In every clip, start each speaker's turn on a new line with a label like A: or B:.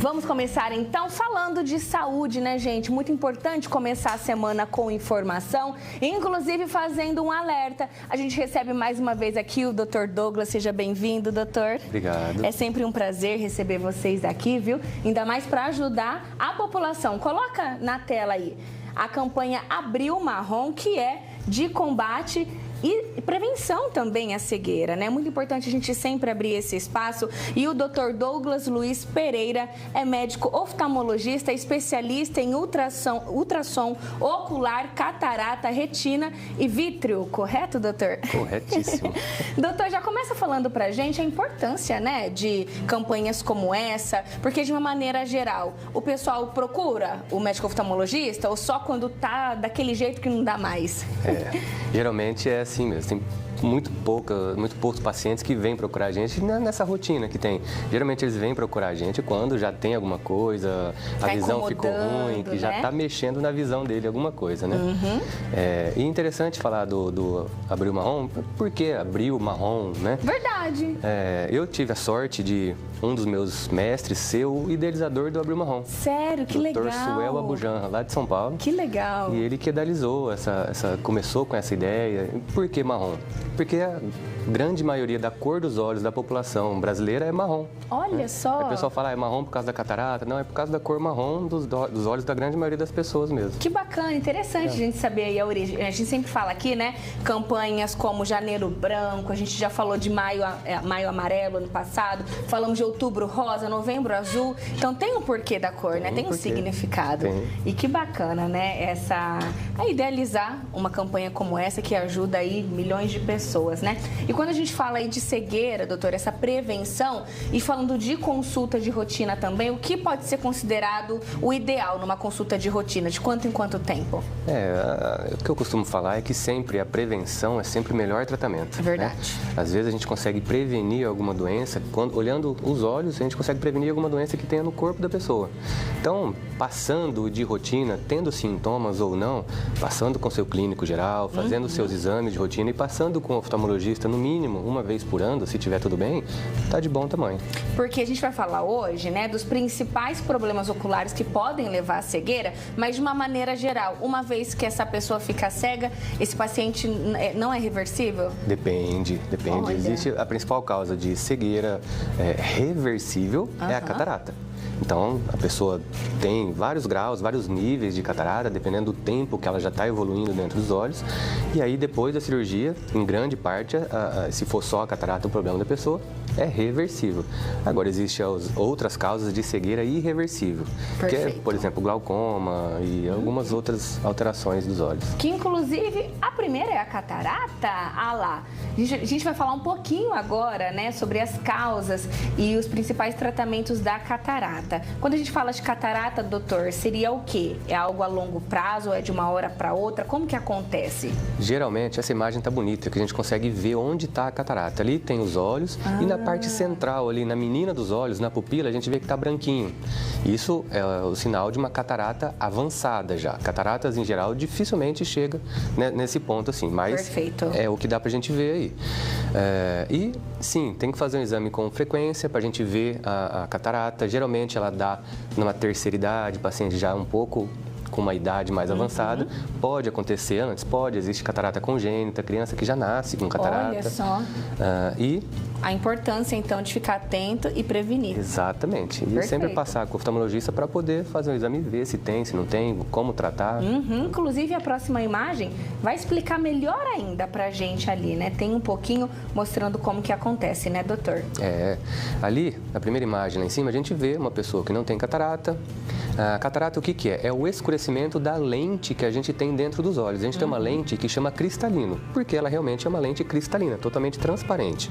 A: Vamos começar então falando de saúde, né, gente? Muito importante começar a semana com informação, inclusive fazendo um alerta. A gente recebe mais uma vez aqui o Dr. Douglas. Seja bem-vindo, doutor.
B: Obrigado.
A: É sempre um prazer receber vocês aqui, viu? Ainda mais para ajudar a população. Coloca na tela aí a campanha Abril Marrom, que é de combate e prevenção também à cegueira, né? Muito importante a gente sempre abrir esse espaço. E o Dr. Douglas Luiz Pereira é médico oftalmologista, especialista em ultrassom ocular, catarata, retina e vítreo. Correto, doutor?
B: Corretíssimo.
A: Doutor, já começa falando pra gente a importância, né, de campanhas como essa, porque de uma maneira geral, o pessoal procura o médico oftalmologista ou só quando tá daquele jeito que não dá mais?
B: Geralmente é assim mesmo, tem muito poucos pacientes que vêm procurar a gente nessa rotina que tem. Geralmente eles vêm procurar a gente quando já tem alguma coisa, a visão ficou ruim, que já está mexendo na visão dele alguma coisa, né? E interessante falar do Abril Marrom, por que Abril Marrom, né?
A: Verdade.
B: Eu tive a sorte de um dos meus mestres ser o idealizador do Abril Marrom.
A: Sério? Que legal.
B: Dr. Suel Abujanra, lá de São Paulo.
A: Que legal.
B: E ele que idealizou, começou com essa ideia. Por que marrom? Porque a grande maioria da cor dos olhos da população brasileira é marrom.
A: Olha só.
B: Aí o pessoal fala, é marrom por causa da catarata. Não, é por causa da cor marrom dos olhos da grande maioria das pessoas mesmo.
A: Que bacana, interessante a gente saber aí a origem. A gente sempre fala aqui, né, campanhas como Janeiro Branco, a gente já falou de Maio Amarelo ano passado, falamos de Outubro Rosa, Novembro Azul. Então tem um porquê da cor, né? Tem um significado.
B: Tem.
A: E que bacana, né, a idealizar uma campanha como essa que ajuda aí milhões de pessoas, né? E quando a gente fala aí de cegueira, doutor, essa prevenção, e falando de consulta de rotina também, o que pode ser considerado o ideal numa consulta de rotina? De quanto em quanto tempo?
B: O que eu costumo falar é que sempre a prevenção é sempre o melhor tratamento.
A: Verdade.
B: Né? Às vezes a gente consegue prevenir alguma doença, olhando os olhos, a gente consegue prevenir alguma doença que tenha no corpo da pessoa. Então, passando de rotina, tendo sintomas ou não, passando com seu clínico geral, fazendo seus exames de rotina e passando com o oftalmologista, no mínimo, uma vez por ano, se tiver tudo bem, tá de bom tamanho.
A: Porque a gente vai falar hoje, né, dos principais problemas oculares que podem levar à cegueira, mas de uma maneira geral, uma vez que essa pessoa fica cega, esse paciente não é reversível?
B: Depende.
A: Olha.
B: Existe a principal causa de cegueira reversível é a catarata. Então, a pessoa tem vários graus, vários níveis de catarata, dependendo do tempo que ela já está evoluindo dentro dos olhos. E aí, depois da cirurgia, em grande parte, se for só a catarata o problema da pessoa, é reversível. Agora, existem outras causas de cegueira irreversível, que é, por exemplo, glaucoma e algumas outras alterações dos olhos.
A: Que, inclusive, a primeira é a catarata. Lá. A gente vai falar um pouquinho agora, né, sobre as causas e os principais tratamentos da catarata. Quando a gente fala de catarata, doutor, seria o quê? É algo a longo prazo? É de uma hora para outra? Como que acontece?
B: Geralmente, essa imagem tá bonita, que a gente consegue ver onde está a catarata. Ali tem os olhos e na parte central, ali na menina dos olhos, na pupila, a gente vê que está branquinho. Isso é o sinal de uma catarata avançada já. Cataratas, em geral, dificilmente chega nesse ponto assim, mas
A: Perfeito.
B: É o que dá para a gente ver aí. E, sim, tem que fazer um exame com frequência para a gente ver a catarata. Geralmente, ela dá numa terceira idade, paciente já um pouco com uma idade mais avançada. Pode acontecer antes, existe catarata congênita, criança que já nasce com catarata.
A: Olha só. A importância, então, de ficar atento e prevenir.
B: Exatamente. E sempre passar com o oftalmologista para poder fazer um exame e ver se tem, se não tem, como tratar.
A: Inclusive, a próxima imagem vai explicar melhor ainda pra gente ali, né? Tem um pouquinho mostrando como que acontece, né, doutor?
B: Ali, na primeira imagem lá em cima, a gente vê uma pessoa que não tem catarata. A catarata, o que é? É o escurecimento da lente que a gente tem dentro dos olhos. A gente tem uma lente que chama cristalino, porque ela realmente é uma lente cristalina, totalmente transparente.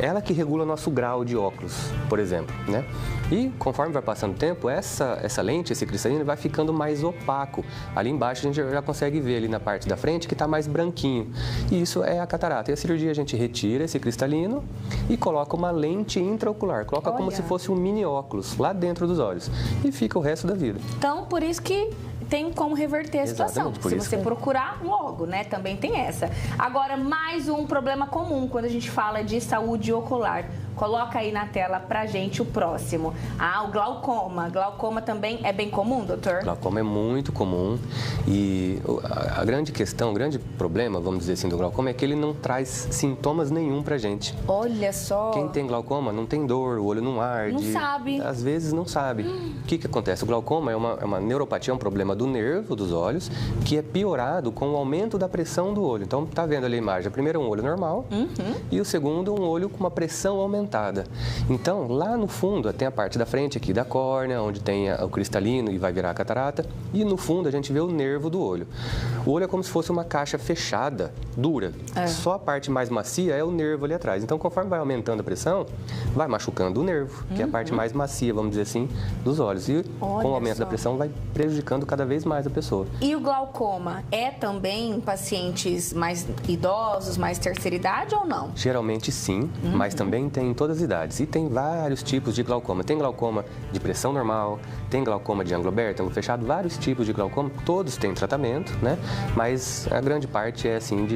B: Ela que regula nosso grau de óculos, por exemplo, né? E conforme vai passando o tempo, essa lente, esse cristalino, vai ficando mais opaco. Ali embaixo a gente já consegue ver ali na parte da frente que está mais branquinho. E isso é a catarata. E a cirurgia a gente retira esse cristalino e coloca uma lente intraocular. Coloca como se fosse um mini óculos lá dentro dos olhos. E fica o resto da vida.
A: Então, por isso que tem como reverter a situação. Se você procurar logo, né? Também tem essa. Agora, mais um problema comum quando a gente fala de saúde ocular. Coloca aí na tela pra gente o próximo. O glaucoma. Glaucoma também é bem comum, doutor?
B: Glaucoma é muito comum e a grande questão, o grande problema, vamos dizer assim, do glaucoma é que ele não traz sintomas nenhum pra gente.
A: Olha só.
B: Quem tem glaucoma não tem dor, o olho não arde.
A: Não sabe.
B: Às vezes não sabe. O que acontece? O glaucoma é uma neuropatia, é um problema do nervo dos olhos que é piorado com o aumento da pressão do olho. Então, tá vendo ali a imagem? Primeiro um olho normal e o segundo um olho com uma pressão aumentada. Então, lá no fundo, tem a parte da frente aqui da córnea, onde tem o cristalino e vai virar a catarata. E no fundo a gente vê o nervo do olho. O olho é como se fosse uma caixa fechada, dura. Só a parte mais macia é o nervo ali atrás. Então, conforme vai aumentando a pressão, vai machucando o nervo, que é a parte mais macia, vamos dizer assim, dos olhos. E com o aumento da pressão vai prejudicando cada vez mais a pessoa.
A: E o glaucoma é também em pacientes mais idosos, mais terceira idade ou não?
B: Geralmente sim, mas também tem em todas as idades. E tem vários tipos de glaucoma. Tem glaucoma de pressão normal, tem glaucoma de ângulo aberto, ângulo fechado, vários tipos de glaucoma. Todos têm tratamento, né? Mas a grande parte é assim,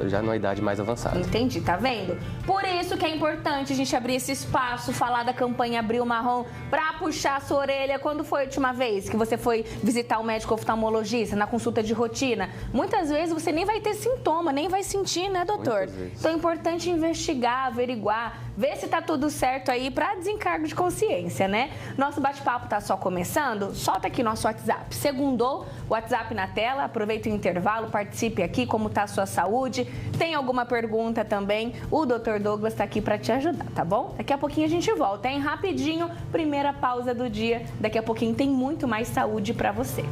B: já numa idade mais avançada.
A: Entendi, tá vendo? Por isso que é importante a gente abrir esse espaço, falar da campanha Abril Marrom, pra puxar a sua orelha. Quando foi a última vez que você foi visitar um médico oftalmologista na consulta de rotina? Muitas vezes você nem vai ter sintoma, nem vai sentir, né, doutor? Então é importante investigar, averiguar, ver se tá tudo certo aí pra desencargo de consciência, né? Nosso bate-papo tá só começando, solta aqui nosso WhatsApp. Segundou, WhatsApp na tela, aproveita o intervalo, participe aqui, como tá a sua saúde. Tem alguma pergunta também, o Dr. Douglas tá aqui pra te ajudar, tá bom? Daqui a pouquinho a gente volta, hein? Rapidinho, primeira pausa do dia. Daqui a pouquinho tem muito mais saúde pra você.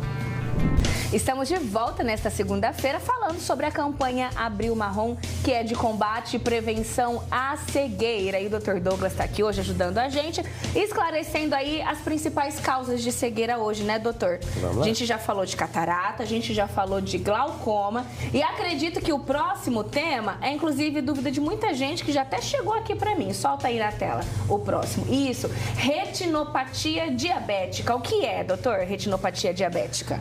A: Estamos de volta nesta segunda-feira falando sobre a campanha Abril Marrom, que é de combate e prevenção à cegueira. E o Dr. Douglas está aqui hoje ajudando a gente, esclarecendo aí as principais causas de cegueira hoje, né, doutor?
B: Vamos lá.
A: A gente já falou de catarata, a gente já falou de glaucoma e acredito que o próximo tema é inclusive dúvida de muita gente que já até chegou aqui para mim. Solta aí na tela o próximo. Isso, retinopatia diabética. O que é, doutor, retinopatia diabética?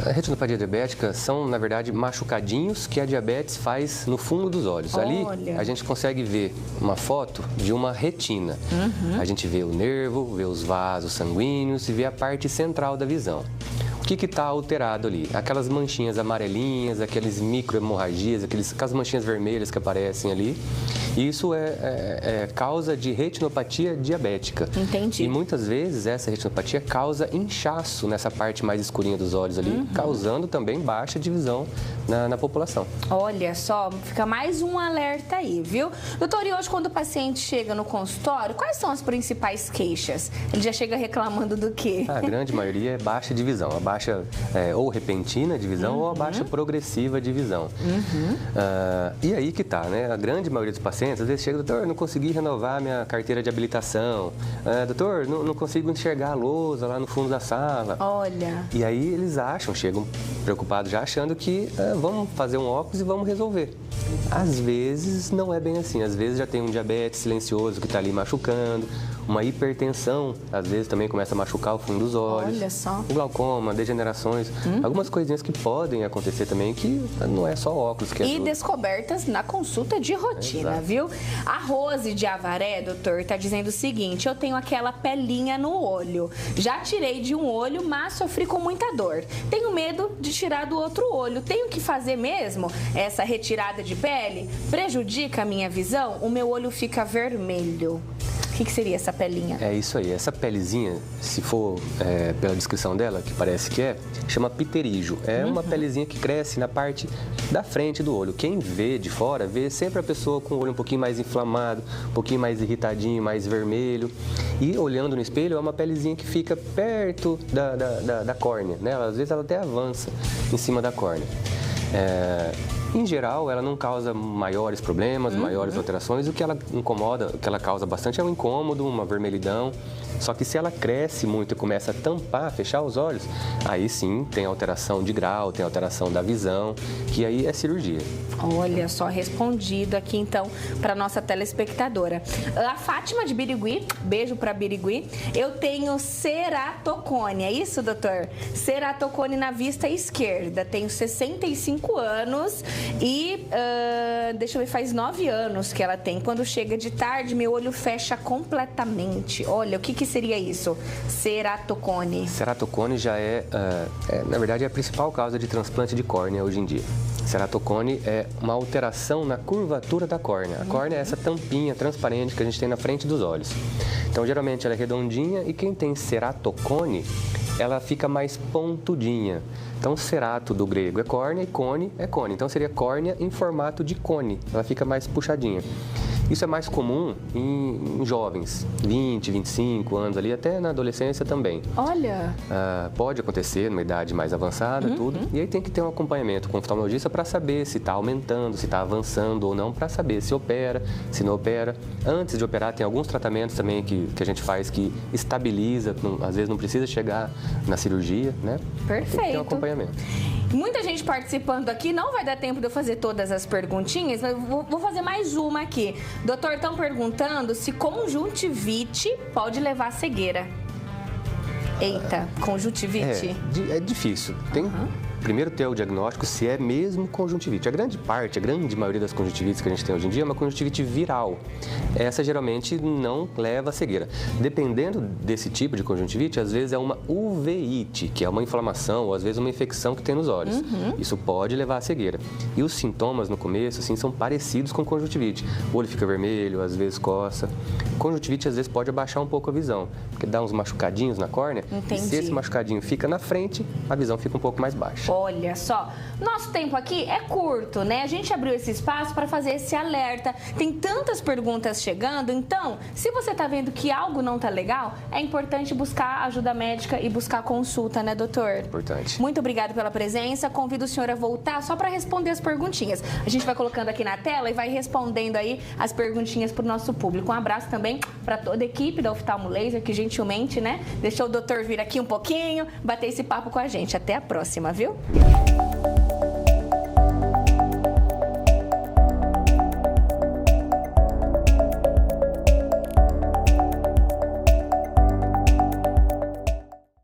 B: A retinopatia diabética são, na verdade, machucadinhos que a diabetes faz no fundo dos olhos. Ali, a gente consegue ver uma foto de uma retina. A gente vê o nervo, vê os vasos sanguíneos e vê a parte central da visão. O que está alterado ali? Aquelas manchinhas amarelinhas, aquelas microhemorragias, aquelas manchinhas vermelhas que aparecem ali. Isso é causa de retinopatia diabética.
A: Entendi.
B: E muitas vezes essa retinopatia causa inchaço nessa parte mais escurinha dos olhos ali, causando também baixa de visão na população.
A: Olha só, fica mais um alerta aí, viu? Doutor, e hoje quando o paciente chega no consultório, quais são as principais queixas? Ele já chega reclamando do quê?
B: A grande maioria é baixa de visão. A baixa ou repentina de visão ou a baixa progressiva de visão. E aí que tá, né? A grande maioria dos pacientes, às vezes chega, doutor, não consegui renovar minha carteira de habilitação. Doutor, não consigo enxergar a lousa lá no fundo da sala.
A: Olha.
B: E aí eles chegam preocupados já achando que vamos fazer um óculos e vamos resolver. Às vezes não é bem assim. Às vezes já tem um diabetes silencioso que está ali machucando. Uma hipertensão, às vezes também começa a machucar o fundo dos olhos.
A: Olha só.
B: O glaucoma, degenerações, algumas coisinhas que podem acontecer também, que não é só óculos que ajuda.
A: E descobertas na consulta de rotina, viu? A Rose de Avaré, doutor, tá dizendo o seguinte: eu tenho aquela pelinha no olho. Já tirei de um olho, mas sofri com muita dor. Tenho medo de tirar do outro olho. Tenho que fazer mesmo essa retirada de pele? Prejudica a minha visão? O meu olho fica vermelho. O que seria essa pelinha?
B: É isso aí. Essa pelezinha, se for pela descrição dela, que parece que chama pterígio. É uma pelezinha que cresce na parte da frente do olho. Quem vê de fora, vê sempre a pessoa com o olho um pouquinho mais inflamado, um pouquinho mais irritadinho, mais vermelho. E olhando no espelho, é uma pelezinha que fica perto da córnea, né? Às vezes ela até avança em cima da córnea. Em geral, ela não causa maiores problemas, maiores alterações. O que ela incomoda, o que ela causa bastante é um incômodo, uma vermelhidão. Só que se ela cresce muito e começa a tampar, fechar os olhos, aí sim tem alteração de grau, tem alteração da visão, que aí é cirurgia.
A: Olha só, respondido aqui então para nossa telespectadora. A Fátima de Birigui, beijo para Birigui. Eu tenho ceratocone, é isso, doutor? Ceratocone na vista esquerda. Tenho 65 anos E, deixa eu ver, faz 9 anos que ela tem. Quando chega de tarde, meu olho fecha completamente. Olha, o que seria isso? Ceratocone.
B: Ceratocone já na verdade, é a principal causa de transplante de córnea hoje em dia. Ceratocone é uma alteração na curvatura da córnea. A córnea é essa tampinha transparente que a gente tem na frente dos olhos. Então, geralmente, ela é redondinha e quem tem ceratocone, ela fica mais pontudinha. Então, cerato do grego é córnea e cone é cone. Então, seria córnea em formato de cone. Ela fica mais puxadinha. Isso é mais comum em jovens, 20, 25 anos ali, até na adolescência também.
A: Olha!
B: Pode acontecer numa idade mais avançada, tudo. E aí tem que ter um acompanhamento com o oftalmologista para saber se está aumentando, se está avançando ou não, para saber se opera, se não opera. Antes de operar, tem alguns tratamentos também que a gente faz que estabiliza, às vezes não precisa chegar na cirurgia, né?
A: Perfeito.
B: Tem que ter um acompanhamento.
A: Muita gente participando aqui, não vai dar tempo de eu fazer todas as perguntinhas, mas vou fazer mais uma aqui. Doutor, estão perguntando se conjuntivite pode levar à cegueira. Eita, conjuntivite?
B: É difícil. Tem primeiro ter o diagnóstico se é mesmo conjuntivite. A grande maioria das conjuntivites que a gente tem hoje em dia é uma conjuntivite viral. Essa geralmente não leva à cegueira. Dependendo desse tipo de conjuntivite, às vezes é uma uveíte, que é uma inflamação ou às vezes uma infecção que tem nos olhos. Isso pode levar à cegueira. E os sintomas no começo, assim, são parecidos com conjuntivite. O olho fica vermelho, às vezes coça. Conjuntivite às vezes pode abaixar um pouco a visão, porque dá uns machucadinhos na córnea.
A: Entendi.
B: E se esse machucadinho fica na frente, a visão fica um pouco mais baixa.
A: Olha só, nosso tempo aqui é curto, né? A gente abriu esse espaço para fazer esse alerta. Tem tantas perguntas chegando, então, se você tá vendo que algo não tá legal, é importante buscar ajuda médica e buscar consulta, né, doutor?
B: Importante.
A: Muito obrigada pela presença. Convido o senhor a voltar só para responder as perguntinhas. A gente vai colocando aqui na tela e vai respondendo aí as perguntinhas para o nosso público. Um abraço também para toda a equipe da Oftalmo Laser, que gentilmente, né, deixou o doutor vir aqui um pouquinho, bater esse papo com a gente. Até a próxima, viu?